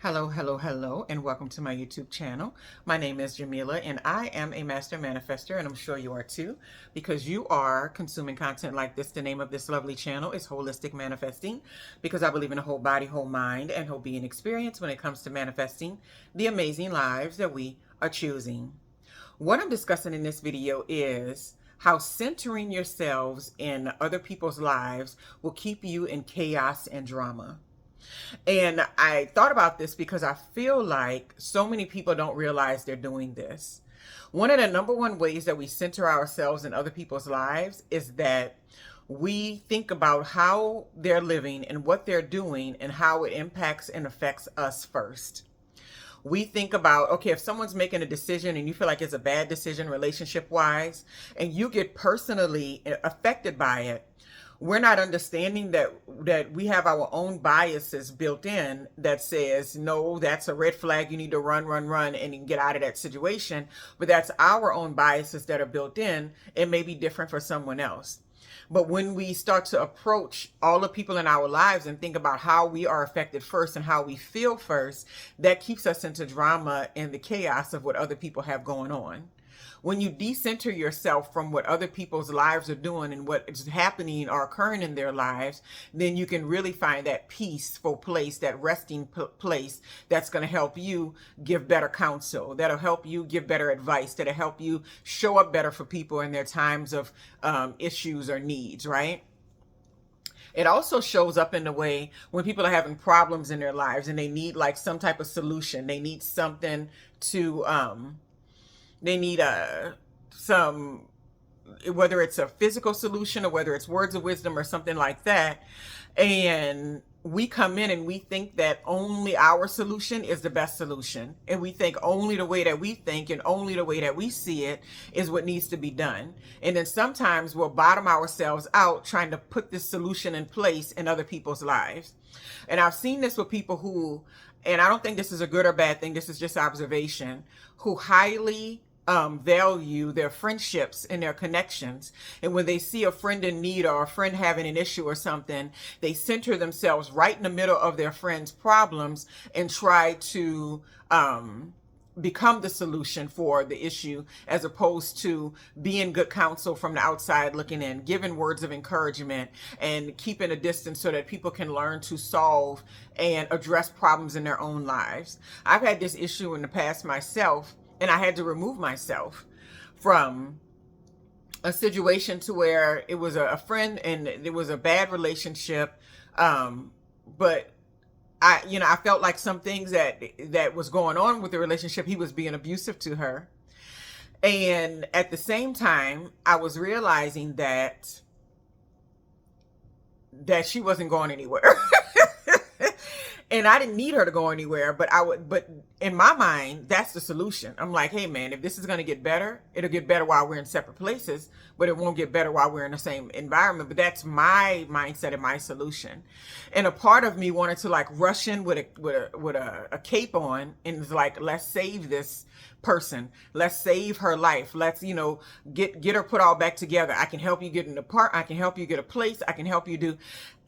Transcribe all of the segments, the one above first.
Hello, hello, hello, and welcome to my YouTube channel. My name is Jameelah, and I am a master manifester, and I'm sure you are too, because you are consuming content like this. The name of this lovely channel is Holistic Manifesting, because I believe in a whole body, whole mind, and whole being experience when it comes to manifesting the amazing lives that we are choosing. What I'm discussing in this video is how centering yourselves in other people's lives will keep you in chaos and drama. And I thought about this because I feel like so many people don't realize they're doing this. One of the number one ways that we center ourselves in other people's lives is that we think about how they're living and what they're doing and how it impacts and affects us first. We think about, okay, if someone's making a decision and you feel like it's a bad decision relationship wise, and you get personally affected by it, we're not understanding that we have our own biases built in that says, no, that's a red flag, you need to run, and get out of that situation. But that's our own biases that are built in. It may be different for someone else. But when we start to approach all the people in our lives and think about how we are affected first and how we feel first, that keeps us into drama and the chaos of what other people have going on. When you decenter yourself from what other people's lives are doing and what is happening or occurring in their lives, then you can really find that peaceful place, that resting place that's going to help you give better counsel, that'll help you give better advice, that'll help you show up better for people in their times of issues or needs, right? It also shows up in the way when people are having problems in their lives and they need like some type of solution. They need something to they need some, whether it's a physical solution or whether it's words of wisdom or something like that. And we come in and we think that only our solution is the best solution. And we think only the way that we think and only the way that we see it is what needs to be done. And then sometimes we'll bottom ourselves out trying to put this solution in place in other people's lives. And I've seen this with people who, and I don't think this is a good or bad thing, this is just observation, who highly value their friendships and their connections. And when they see a friend in need or a friend having an issue or something, they center themselves right in the middle of their friend's problems and try to become the solution for the issue, as opposed to being good counsel from the outside looking in, giving words of encouragement and keeping a distance so that people can learn to solve and address problems in their own lives. I've had this issue in the past myself, and I had to remove myself from a situation to where it was a friend and it was a bad relationship. But I felt like some things that was going on with the relationship, he was being abusive to her. And at the same time, I was realizing that she wasn't going anywhere. And I didn't need her to go anywhere, but in my mind, that's the solution. I'm like, hey man, if this is going to get better, it'll get better while we're in separate places, but it won't get better while we're in the same environment. But that's my mindset and my solution. And a part of me wanted to like rush in with a cape on and was like, let's save this person. Let's save her life. Let's, get her put all back together. I can help you get an apartment. I can help you get a place. I can help you do.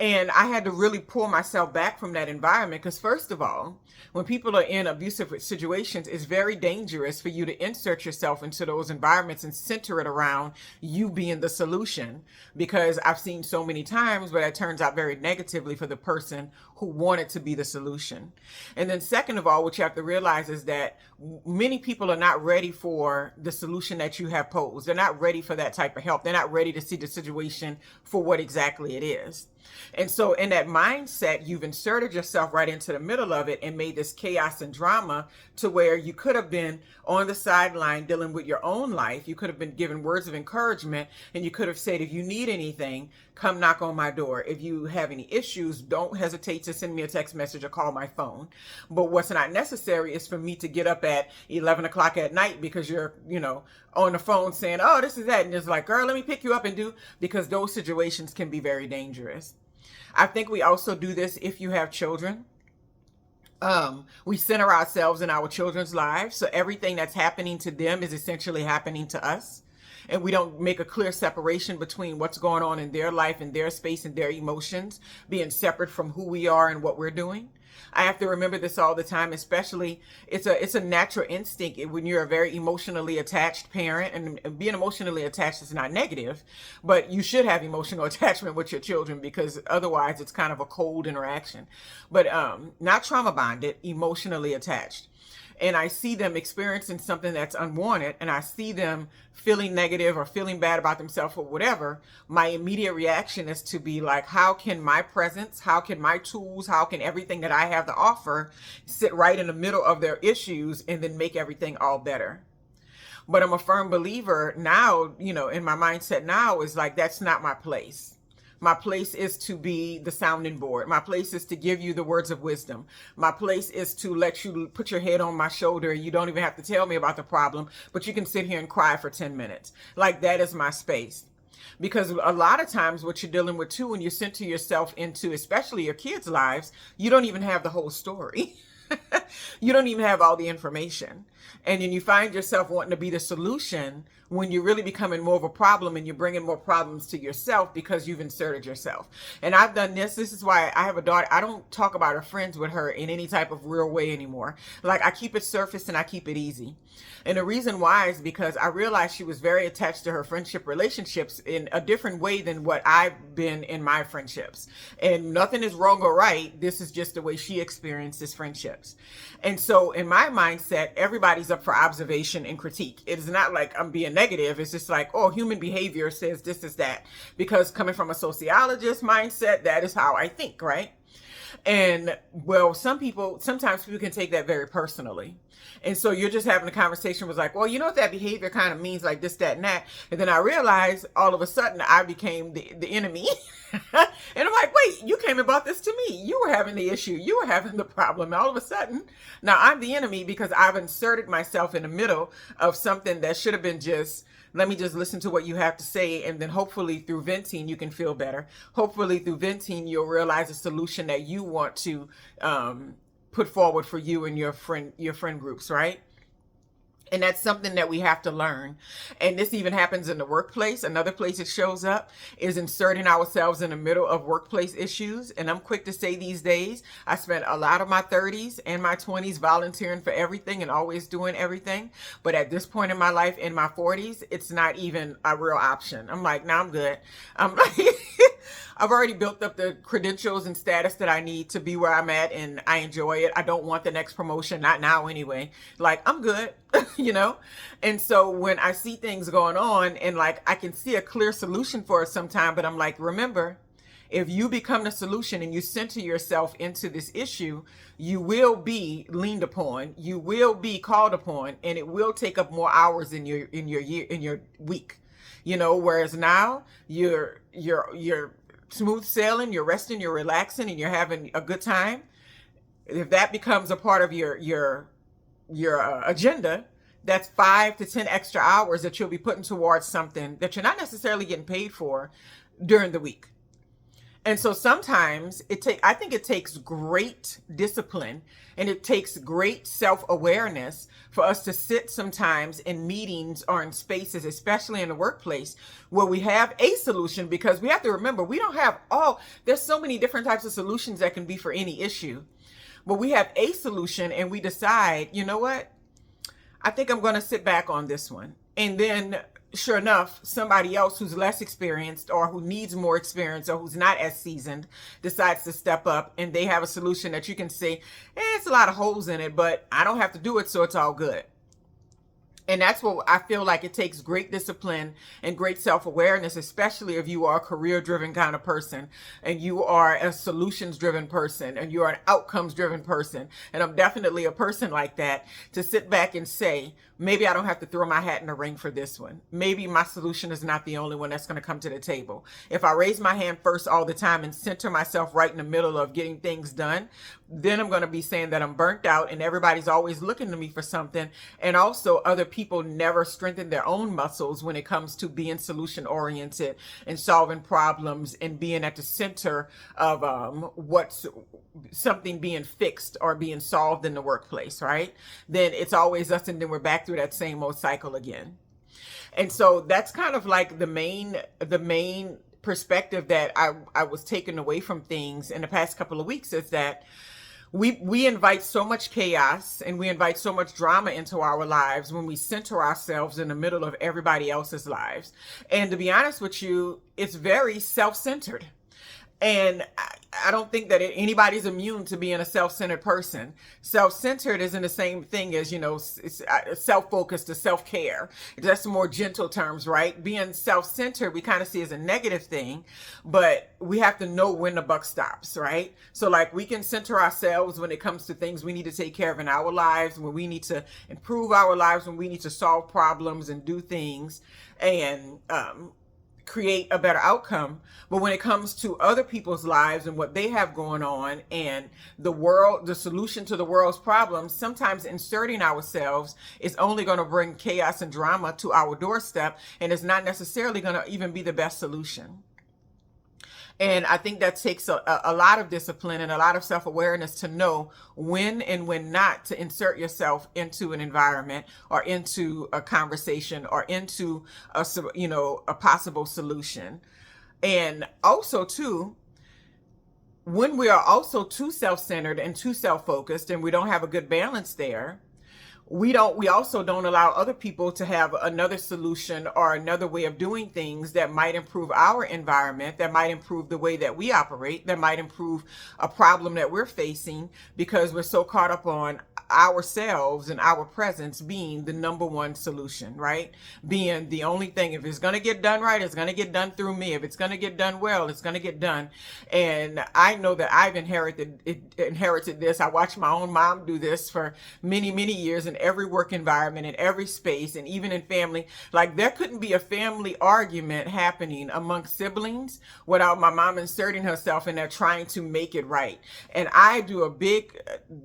And I had to really pull myself back from that environment because, first of all, when people are in abusive situations, it's very dangerous for you to insert yourself into those environments and center it around you being the solution, because I've seen so many times where that turns out very negatively for the person who wanted to be the solution. And then second of all, what you have to realize is that many people are not ready for the solution that you have posed. They're not ready for that type of help. They're not ready to see the situation for what exactly it is. And so in that mindset, you've inserted yourself right into the middle of it and made this chaos and drama to where you could have been on the sideline dealing with your own life. You could have been given words of encouragement, and you could have said, if you need anything, come knock on my door. If you have any issues, don't hesitate to send me a text message or call my phone. But what's not necessary is for me to get up at 11 o'clock at night because you're, on the phone saying, oh, this is that. And it's like, girl, let me pick you up and do, because those situations can be very dangerous. I think we also do this if you have children. We center ourselves in our children's lives. So everything that's happening to them is essentially happening to us. And we don't make a clear separation between what's going on in their life and their space and their emotions being separate from who we are and what we're doing. I have to remember this all the time, especially it's a natural instinct when you're a very emotionally attached parent, and being emotionally attached is not negative, but you should have emotional attachment with your children, because otherwise it's kind of a cold interaction. But not trauma bonded, emotionally attached. And I see them experiencing something that's unwanted, and I see them feeling negative or feeling bad about themselves or whatever, my immediate reaction is to be like, how can my presence, how can my tools, how can everything that I have to offer sit right in the middle of their issues and then make everything all better? But I'm a firm believer now, in my mindset now is like, that's not my place. My place is to be the sounding board. My place is to give you the words of wisdom. My place is to let you put your head on my shoulder. You don't even have to tell me about the problem, but you can sit here and cry for 10 minutes. Like, that is my space. Because a lot of times what you're dealing with too, when you center yourself into, especially your kids' lives, you don't even have the whole story. You don't even have all the information. And then you find yourself wanting to be the solution when you're really becoming more of a problem, and you're bringing more problems to yourself because you've inserted yourself. And I've done this. This is why I have a daughter. I don't talk about her friends with her in any type of real way anymore. Like, I keep it surface and I keep it easy. And the reason why is because I realized she was very attached to her friendship relationships in a different way than what I've been in my friendships. And nothing is wrong or right. This is just the way she experiences friendships. And so in my mindset, everybody's up for observation and critique. It is not like I'm being negative. It's just like, oh, human behavior says this is that. Because coming from a sociologist mindset, that is how I think, right? And well, sometimes people can take that very personally. And so you're just having a conversation was like, well, you know what that behavior kind of means, like this, that, and that. And then I realized all of a sudden I became the enemy. And I'm like, wait, you came and brought this to me. You were having the issue. You were having the problem. All of a sudden, now I'm the enemy because I've inserted myself in the middle of something that should have been just, let me just listen to what you have to say. And then hopefully through venting, you can feel better. Hopefully through venting, you'll realize a solution that you want to put forward for you and your friend groups, right? And that's something that we have to learn. And this even happens in the workplace. Another place it shows up is inserting ourselves in the middle of workplace issues. And I'm quick to say these days, I spent a lot of my 30s and my 20s volunteering for everything and always doing everything. But at this point in my life, in my 40s, it's not even a real option. I'm like, nah, I'm good. I'm like, I've already built up the credentials and status that I need to be where I'm at, and I enjoy it. I don't want the next promotion, not now anyway. Like, I'm good, And so when I see things going on and like I can see a clear solution for it sometime, but I'm like, remember, if you become the solution and you center yourself into this issue, you will be leaned upon, you will be called upon, and it will take up more hours in your week. Whereas now you're smooth sailing, you're resting, you're relaxing, and you're having a good time. If that becomes a part of your agenda, that's 5 to 10 extra hours that you'll be putting towards something that you're not necessarily getting paid for during the week. And so sometimes I think it takes great discipline and it takes great self-awareness for us to sit sometimes in meetings or in spaces, especially in the workplace, where we have a solution, because we have to remember, we don't have there's so many different types of solutions that can be for any issue. But we have a solution and we decide, you know what? I think I'm going to sit back on this one. And then sure enough, somebody else who's less experienced or who needs more experience or who's not as seasoned decides to step up, and they have a solution that you can say, it's a lot of holes in it, but I don't have to do it, so it's all good. And that's what I feel like it takes great discipline and great self-awareness, especially if you are a career-driven kind of person and you are a solutions-driven person and you are an outcomes-driven person. And I'm definitely a person like that, to sit back and say, maybe I don't have to throw my hat in the ring for this one. Maybe my solution is not the only one that's going to come to the table. If I raise my hand first all the time and center myself right in the middle of getting things done, then I'm going to be saying that I'm burnt out and everybody's always looking to me for something. And also other people never strengthen their own muscles when it comes to being solution oriented and solving problems and being at the center of what's something being fixed or being solved in the workplace, right? Then it's always us, and then we're back through that same old cycle again. And so that's kind of like the main perspective that I was taking away from things in the past couple of weeks, is that We invite so much chaos and we invite so much drama into our lives when we center ourselves in the middle of everybody else's lives. And to be honest with you, it's very self-centered. And I don't think that anybody's immune to being a self-centered person. Self-centered isn't the same thing as, self-focused to self-care. That's more gentle terms, right? Being self-centered, we kind of see as a negative thing, but we have to know when the buck stops, right? So like we can center ourselves when it comes to things we need to take care of in our lives, when we need to improve our lives, when we need to solve problems and do things and, create a better outcome. But when it comes to other people's lives and what they have going on and the solution to the world's problems, sometimes inserting ourselves is only going to bring chaos and drama to our doorstep, and it's not necessarily going to even be the best solution. And I think that takes a lot of discipline and a lot of self-awareness to know when and when not to insert yourself into an environment or into a conversation or into a possible solution. And also too, when we are also too self-centered and too self-focused and we don't have a good balance there, we also don't allow other people to have another solution or another way of doing things that might improve our environment, that might improve the way that we operate, that might improve a problem that we're facing, because we're so caught up on ourselves and our presence being the number one solution, right? Being the only thing. If it's going to get done right, it's going to get done through me. If it's going to get done well, it's going to get done. And I know that I've inherited this. I watched my own mom do this for many, many years in every work environment, in every space, and even in family. Like there couldn't be a family argument happening amongst siblings without my mom inserting herself in there trying to make it right. And I do a big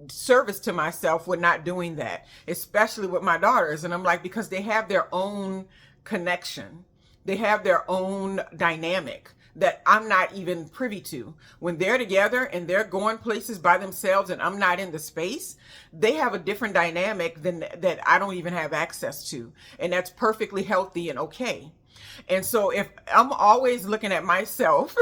service to myself with not doing that, especially with my daughters. And I'm like, because they have their own connection. They have their own dynamic that I'm not even privy to. When they're together and they're going places by themselves and I'm not in the space, they have a different dynamic that I don't even have access to. And that's perfectly healthy and okay. And so if I'm always looking at myself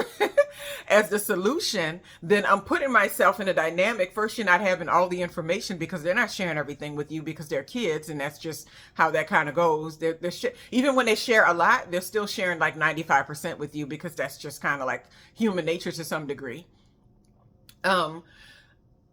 as the solution, then I'm putting myself in a dynamic. First, you're not having all the information because they're not sharing everything with you because they're kids, and that's just how that kind of goes. Even when they share a lot, they're still sharing like 95% with you because that's just kind of like human nature to some degree.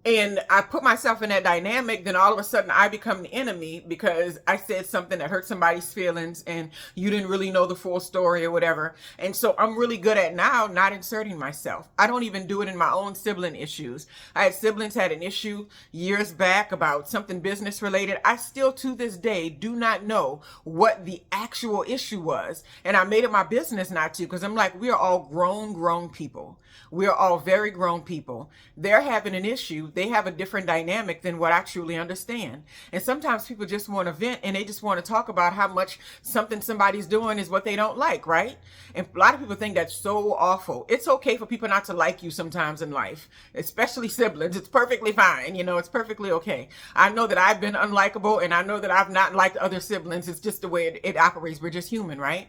And I put myself in that dynamic, then all of a sudden I become the enemy because I said something that hurt somebody's feelings and you didn't really know the full story or whatever. And so I'm really good at now not inserting myself. I don't even do it in my own sibling issues. I had siblings had an issue years back about something business related. I still to this day do not know what the actual issue was. And I made it my business not to, because I'm like, we are all grown people. We are all very grown people. They're having an issue. They have a different dynamic than what I truly understand. And sometimes people just want to vent and they just want to talk about how much something somebody's doing is what they don't like, right? And a lot of people think that's so awful. It's okay for people not to like you sometimes in life, especially siblings. It's perfectly fine. It's perfectly okay. I know that I've been unlikable and I know that I've not liked other siblings. It's just the way it operates. We're just human, right?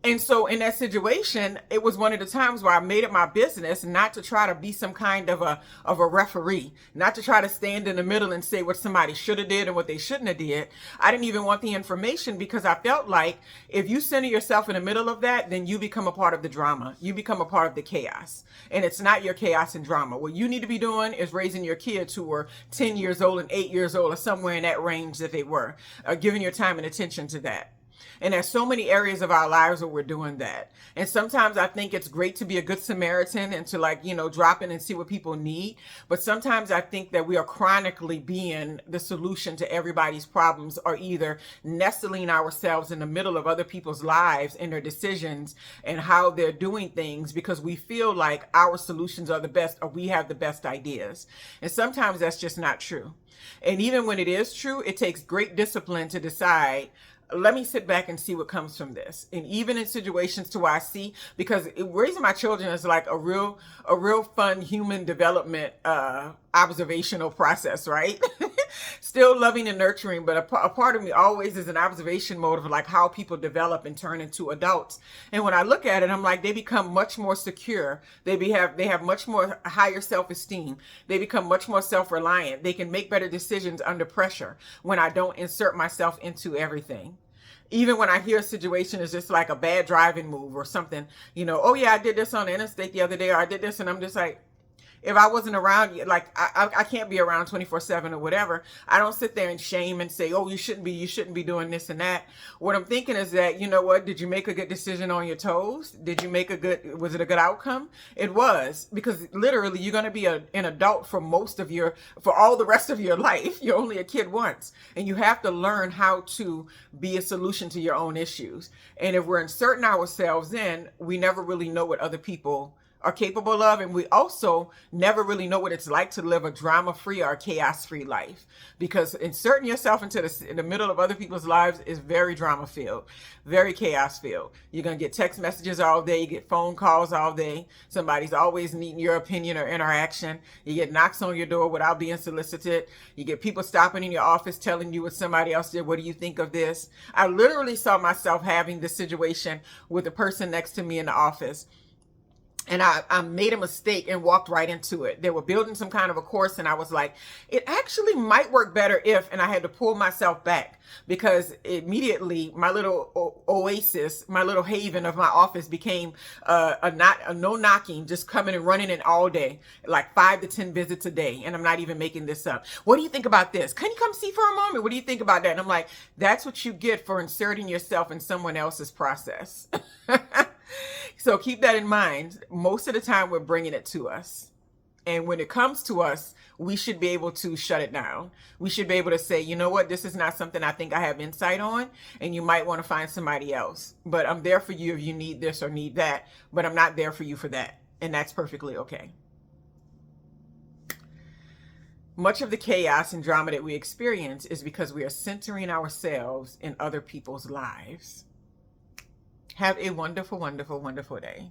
And so in that situation, it was one of the times where I made it my business not to try to be some kind of a referee, not to try to stand in the middle and say what somebody should have did and what they shouldn't have did. I didn't even want the information because I felt like if you center yourself in the middle of that, then you become a part of the drama. You become a part of the chaos. And it's not your chaos and drama. What you need to be doing is raising your kids who were 10 years old and 8 years old or somewhere in that range that they were, giving your time and attention to that. And there's so many areas of our lives where we're doing that. And sometimes I think it's great to be a good Samaritan and to drop in and see what people need. But sometimes I think that we are chronically being the solution to everybody's problems, or either nestling ourselves in the middle of other people's lives and their decisions and how they're doing things because we feel like our solutions are the best or we have the best ideas. And sometimes that's just not true. And even when it is true, it takes great discipline to decide, let me sit back and see what comes from this. And even in situations to where I see, because raising my children is like a real fun human development observational process, right? Still loving and nurturing, but a part of me always is an observation mode of like how people develop and turn into adults. And when I look at it, I'm like, they become much more secure. They have much more higher self-esteem. They become much more self-reliant. They can make better decisions under pressure when I don't insert myself into everything. Even when I hear a situation is just like a bad driving move or something, oh yeah, I did this on the interstate the other day, or I did this, and I'm just like, if I wasn't around, like I can't be around 24/7 or whatever. I don't sit there and shame and say, oh, you shouldn't be doing this and that. What I'm thinking is that, you know what, did you make a good decision on your toes? Was it a good outcome? It was, because literally you're going to be an adult for all the rest of your life. You're only a kid once, and you have to learn how to be a solution to your own issues. And if we're inserting ourselves in, we never really know what other people are capable of, and we also never really know what it's like to live a drama-free or chaos-free life, because inserting yourself into in the middle of other people's lives is very drama-filled, very chaos-filled. You're gonna get text messages all day, you get phone calls all day, somebody's always needing your opinion or interaction, you get knocks on your door without being solicited, you get people stopping in your office telling you what somebody else did, what do you think of this? I literally saw myself having this situation with the person next to me in the office. And I made a mistake and walked right into it. They were building some kind of a course, and I was like, it actually might work better if, and I had to pull myself back, because immediately my little oasis, my little haven of my office became a no knocking, just coming and running in all day, like 5 to 10 visits a day. And I'm not even making this up. What do you think about this? Can you come see for a moment? What do you think about that? And I'm like, that's what you get for inserting yourself in someone else's process. So keep that in mind. Most of the time we're bringing it to us. And when it comes to us, we should be able to shut it down. We should be able to say, you know what, this is not something I think I have insight on, and you might want to find somebody else. But I'm there for you if you need this or need that, but I'm not there for you for that. And that's perfectly okay. Much of the chaos and drama that we experience is because we are centering ourselves in other people's lives. Have a wonderful, wonderful, wonderful day.